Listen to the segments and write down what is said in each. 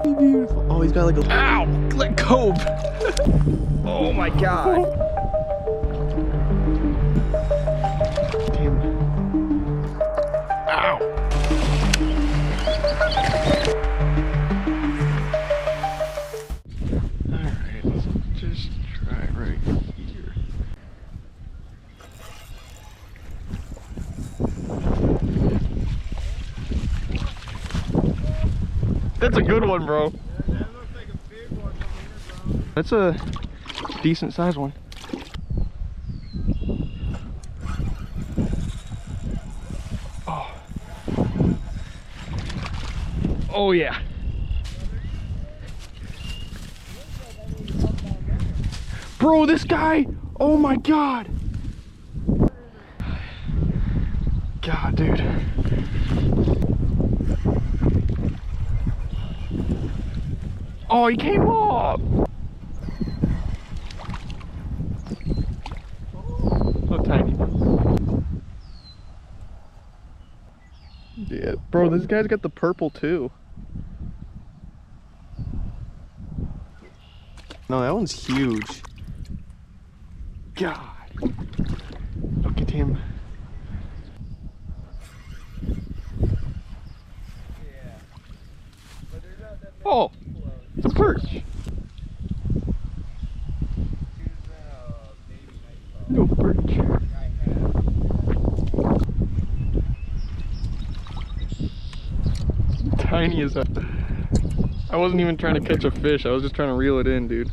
Beautiful. Oh, he's got like a... Ow! Let go! Oh my god! Damn. Ow! Alright, let's just try right here. That's a good one, bro. That looks like a big one over here, bro. That's a decent sized one. Oh. Oh yeah. Bro, this guy, oh my god. God, dude. Oh, he came up. So tiny. Yeah, bro, this guy's got the purple too. No, that one's huge. God. Look at him. Oh, it's a perch. No perch. Tiny as that. I wasn't even trying to catch a fish. I was just trying to reel it in, dude.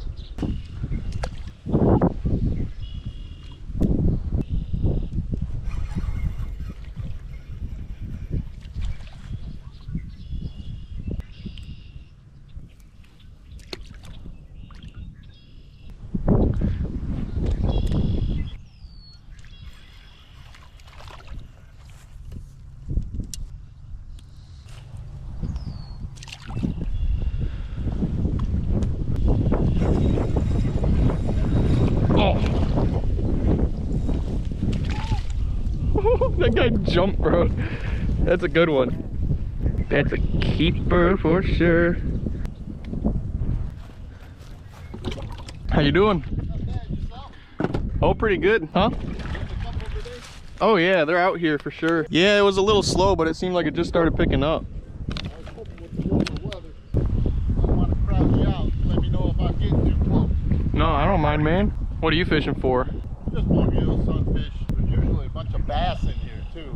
That guy jumped, bro. That's a good one. That's a keeper for sure. How you doing? Not bad, yourself? Oh, pretty good, huh? Oh yeah, they're out here for sure. Yeah, it was a little slow, but it seemed like it just started picking up. I was hoping with the warmer weather, I want to crowd you out. Let me know if I'm getting too close. No, I don't mind, man. What are you fishing for? Just bluegill, sunfish. There's usually a bunch of bass in here too.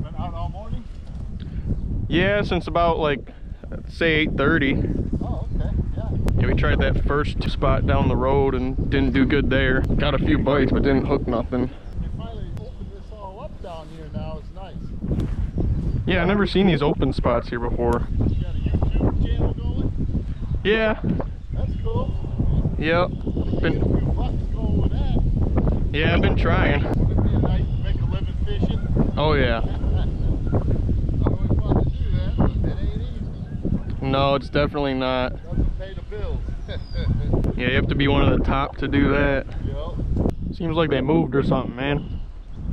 Been out all morning? Yeah, since about like, say 8:30. Oh, okay, yeah. Yeah, we tried that first spot down the road and didn't do good there. Got a few bites, but didn't hook nothing. They finally opened this all up down here now. It's nice. Yeah, I've never seen these open spots here before. You got a YouTube channel going? Yeah. That's cool. Yep. Get a few bucks going with that. Yeah, I've been trying. Wouldn't it be nice to make a living fishing? Oh yeah. I always wanted to do that, but it ain't easy. No, it's definitely not. Doesn't pay the bills. Yeah, you have to be one of the top to do that. Yep. Seems like they moved or something, man.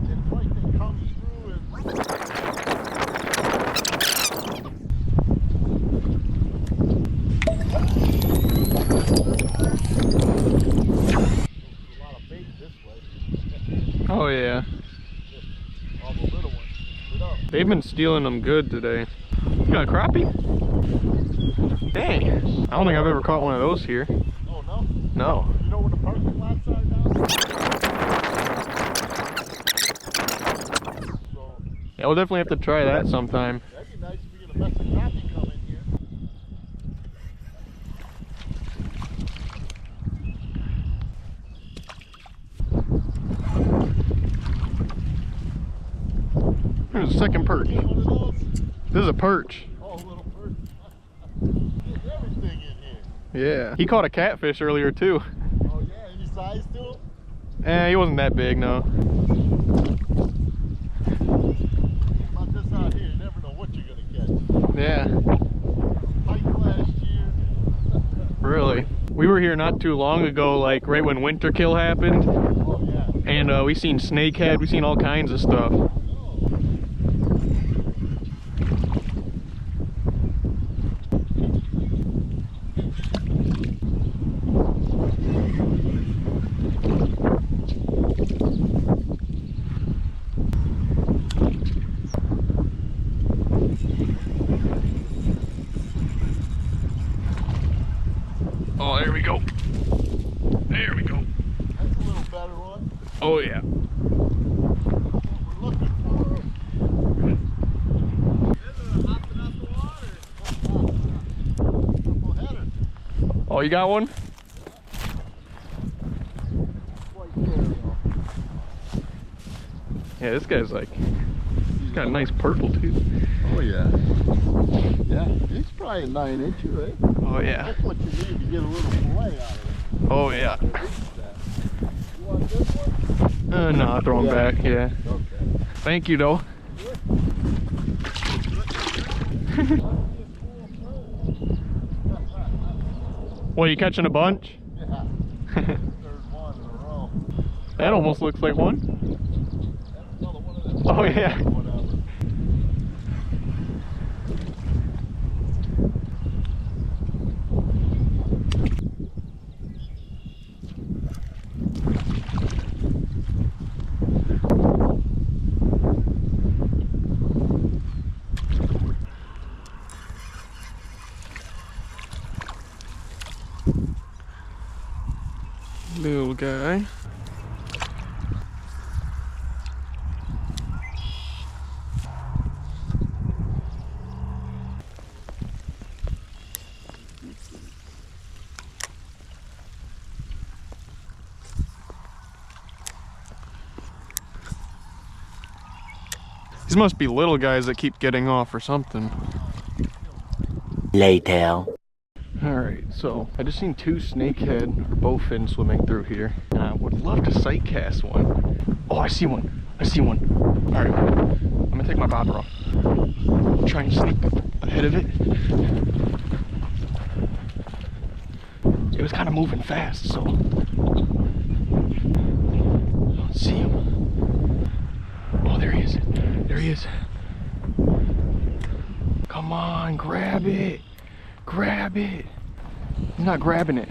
It's like they come through and... a lot of bait this way. Oh yeah. All the little ones. Put up. They've been stealing them good today. You got a crappie? Dang. I don't think I've ever caught one of those here. Oh no? No. You know where the parking lots are now? So, Yeah, we'll definitely have to try that sometime. that'd be nice if we get a mess of crappie come in here. There's a second perch. One of those? This is a perch. Oh, a little perch. There's everything in here. Yeah. He caught a catfish earlier too. Oh yeah, any size to it? He wasn't that big, no. About this out here, you never know what you're gonna catch. Yeah. Pike last year. Really. We were here not too long ago, like right when winter kill happened. Oh, yeah. And we seen snakehead, we seen all kinds of stuff. Oh, there we go. There we go. That's a little better one. Oh, yeah. What we're looking for. Hopping out the water. Triple header. Oh, you got one? Quite fair, though. Yeah, this guy's like, he's got a nice purple too. Oh, yeah. Yeah, it's probably a 9-incher, right? Oh, yeah. That's what you need to get a little fillet out of it. Oh, yeah. You want this one? No, I'll throw him back, yeah. Okay. Thank you, though. Well, you catching a bunch? Yeah. Third one in a row. That almost looks like one. That's another one of them. Oh, yeah. Whatever. Little guy. These must be little guys that keep getting off or something. Later. Alright, so I just seen two snakehead or bowfin swimming through here. And I would love to sight cast one. Oh, I see one. I see one. Alright, I'm gonna take my bobber off. Try and sneak ahead of it. It was kind of moving fast, so I don't see him. Oh, there he is. There he is. Come on, grab it. Grab it. He's not grabbing it.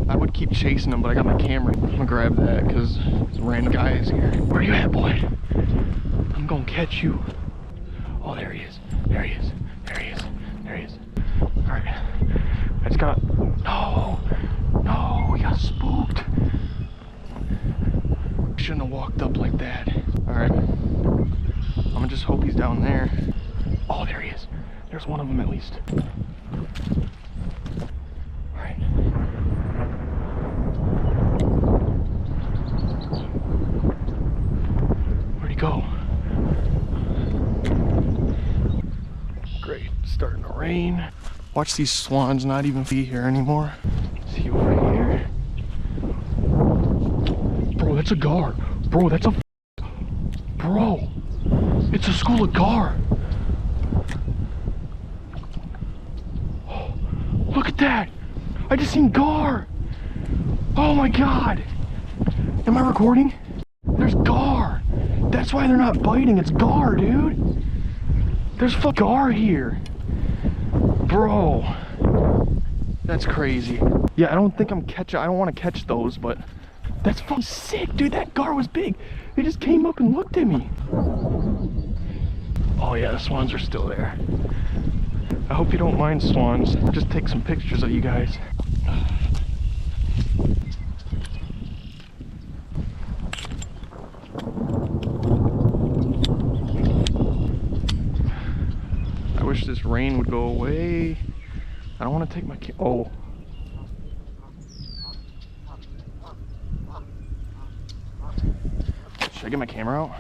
I would keep chasing him, but I got my camera. I'm gonna grab that because there's a random guy is here. Where you at, boy? I'm gonna catch you. Oh, there he is. There he is. There he is. There he is. Alright. I just got... No! No, we got spooked. Shouldn't have walked up like that. Alright. I'm gonna just hope he's down there. Oh, there he is. There's one of them at least. Alright. Where'd he go? Great, starting to rain. Watch these swans not even be here anymore. See over here. Bro, that's a gar. Bro, that's a bro. It's a school of gar. Oh, look at that. I just seen gar. Oh my god. Am I recording? There's gar. That's why they're not biting. It's gar, dude. There's gar here. Bro. That's crazy. Yeah, I don't think I don't want to catch those, but that's fucking sick, dude. That gar was big. It just came up and looked at me. Oh yeah, the swans are still there. I hope you don't mind, swans. Just take some pictures of you guys. I wish this rain would go away. I don't want to take my oh. Should I get my camera out?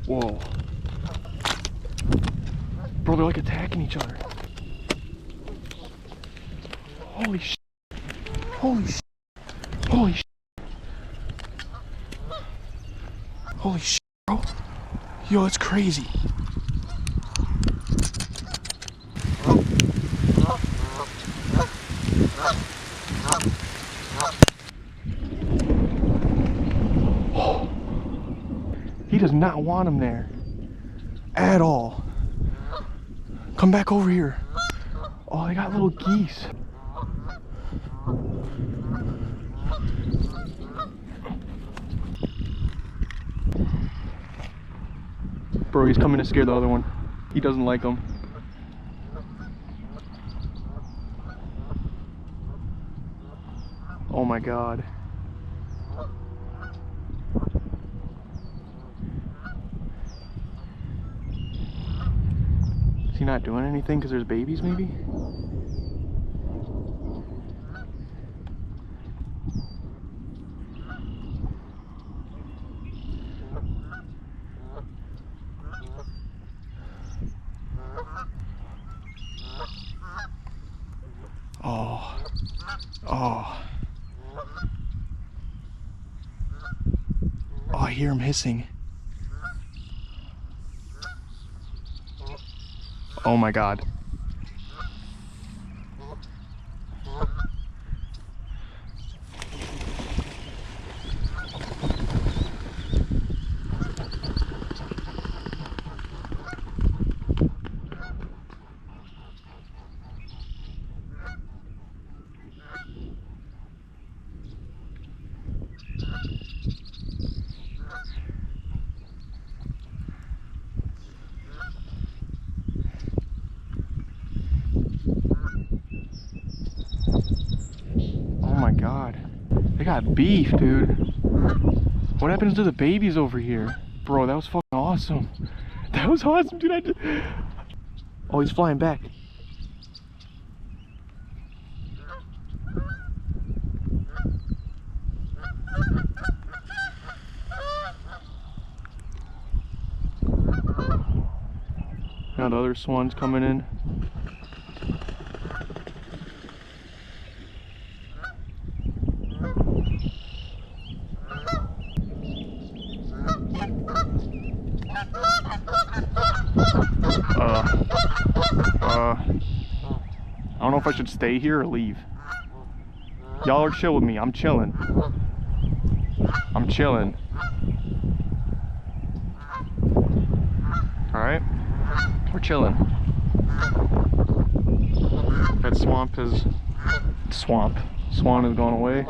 Whoa. Bro, they're like attacking each other. Holy shit. Holy shit. Holy shit. Holy shit, bro. Yo, that's crazy. He does not want him there at all. Come back over here. Oh, they got little geese. Bro, he's coming to scare the other one. He doesn't like them. Oh my god. Is he not doing anything because there's babies maybe? Oh. Oh. Oh, I hear him hissing. Oh my god. Oh my god. They got beef, dude. What happens to the babies over here? Bro, that was fucking awesome. That was awesome, dude. Oh, he's flying back. Now the other swan's coming in. I don't know if I should stay here or leave. Y'all are chill with me. I'm chilling. I'm chilling. Alright? We're chilling. That Swan is going away.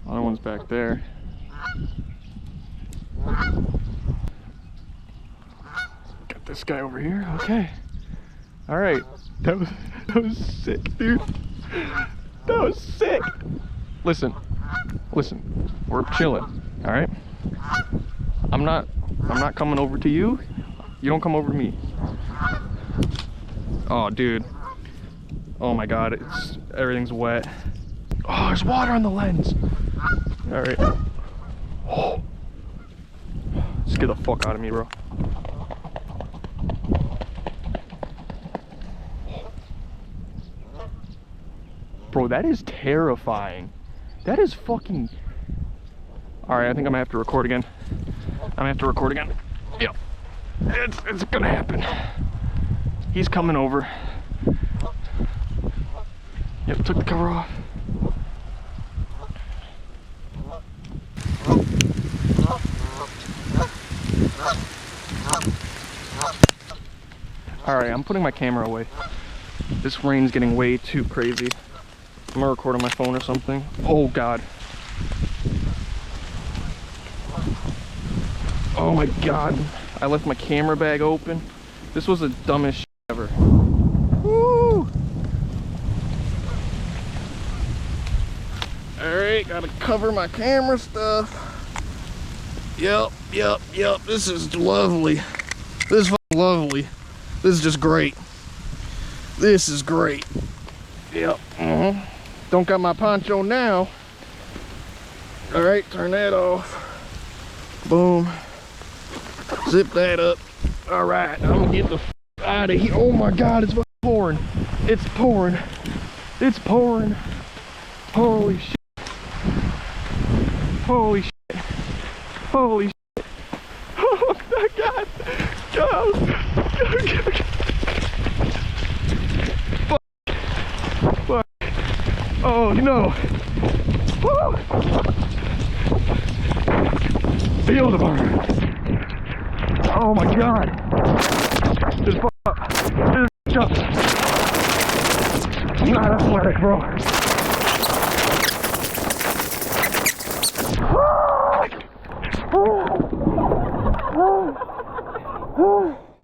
Other one's back there. Got this guy over here. Okay. Alright. That was sick, dude. That was sick. Listen. We're chilling. Alright? I'm not coming over to you. You don't come over to me. Oh, dude. Oh my god, everything's wet. Oh, there's water on the lens. All right. Oh. Scare the fuck out of me, bro. Bro, that is terrifying. That is fucking... All right, I think I'm gonna have to record again. Yep. It's gonna happen. He's coming over. Yep, took the cover off. Alright, I'm putting my camera away. This rain's getting way too crazy. I'm gonna record on my phone or something. Oh god. Oh my god. I left my camera bag open. This was the dumbest shit ever. Woo! Alright, gotta cover my camera stuff. Yep. This is lovely. This is fucking lovely. This is just great. This is great. Yep. Don't got my poncho now. Alright, turn that off. Boom. Zip that up. Alright, I'm gonna get the f out of here. Oh my god, it's pouring. It's pouring. It's pouring. Holy shit. Holy shit. Holy shit. Oh my god. Go. Fuck. Fuck. Oh no. Woo. Feel the burn. Oh my god. Just fuck up. Just up. I'm not athletic, bro.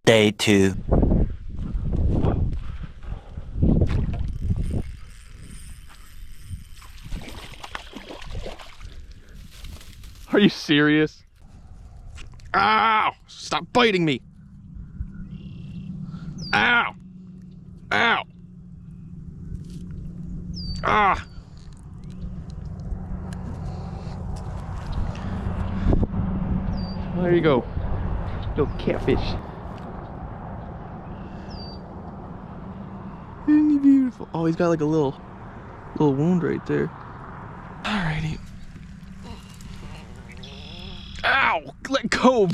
Day 2. Are you serious? Ow! Stop biting me! Ow! Ow! Ah! There you go. Little catfish. Isn't he beautiful? Oh, he's got like a little wound right there. Alrighty. Ow! Let go!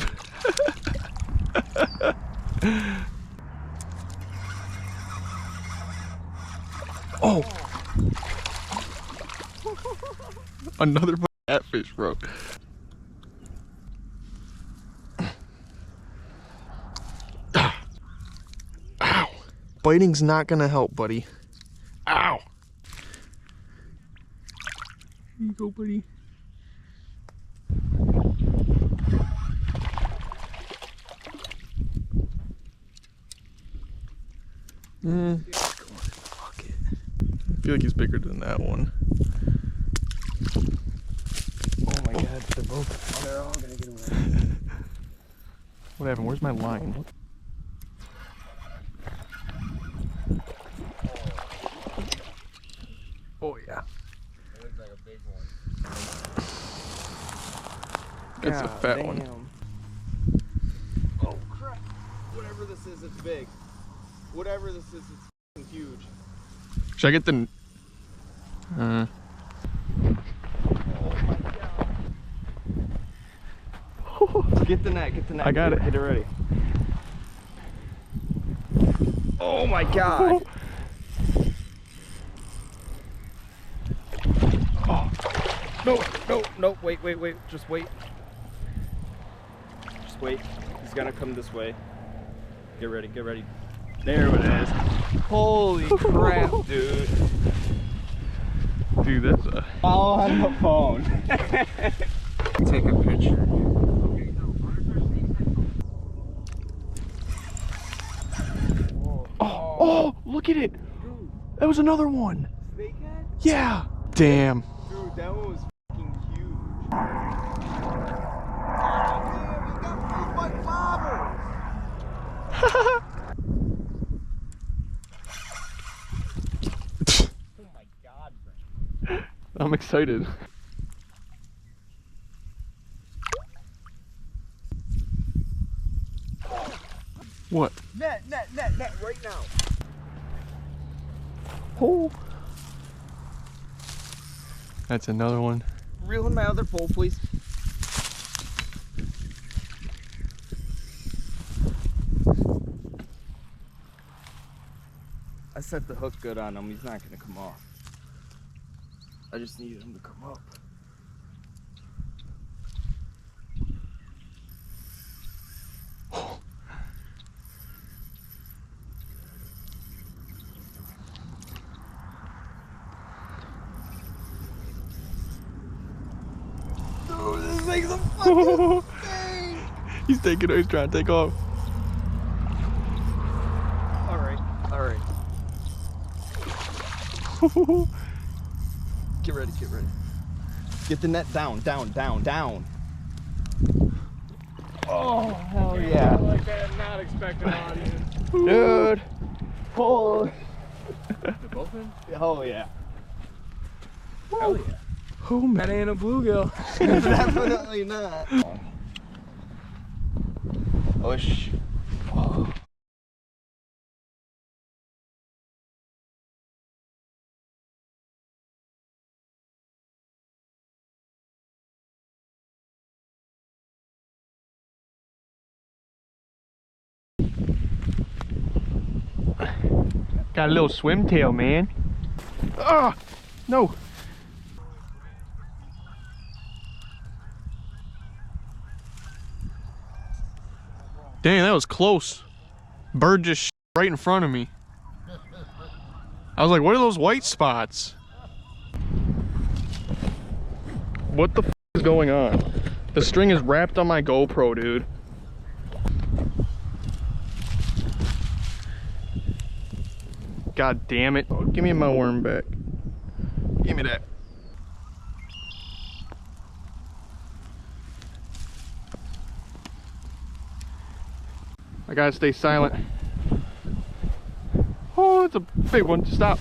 Oh! Another catfish, bro. Ow! Biting's not gonna help, buddy. Ow! Here you go, buddy. Fuck it. I feel like he's bigger than that one. Oh my god, they're both. Oh, they're all gonna get away. What happened? Where's my line? Oh yeah. That looks like a big one. That's a fat one. Oh crap! Whatever this is, it's big. Whatever this is, it's huge. Should I get the... Oh my god. Get the net, get the net. I got it. Get it ready. Oh my god. Oh. No, wait, just wait. Just wait. He's gonna come this way. Get ready, get ready. There it is. Holy crap, dude. Dude, that's a... All on the phone. Take a picture. Oh, look at it. That was another one. Snakehead? Yeah. Damn. Dude, that one was fucking huge. Oh, damn, we got big bobbers. Oh my god, Brent. I'm excited. What? Net, right now. Oh. That's another one. Reel in my other pole, please. I set the hook good on him. He's not going to come off. I just needed him to come up. Dude, this thing's a fucking thing! He's he's trying to take off. Alright. Get ready. Get the net down. Oh, hell yeah. Like I am not expecting an audience. Dude. Holy. The Bowfin? Oh, yeah. Hell yeah. Oh man. That ain't a bluegill. Definitely not. Oh, sh. Oh. Got a little swim tail, man. Ah, no. Dang, that was close. Bird just right in front of me. I was like, what are those white spots? What the is going on? The string is wrapped on my GoPro, dude. God damn it. Oh, give me my worm back. Give me that. I gotta stay silent. Oh, it's a big one. Stop.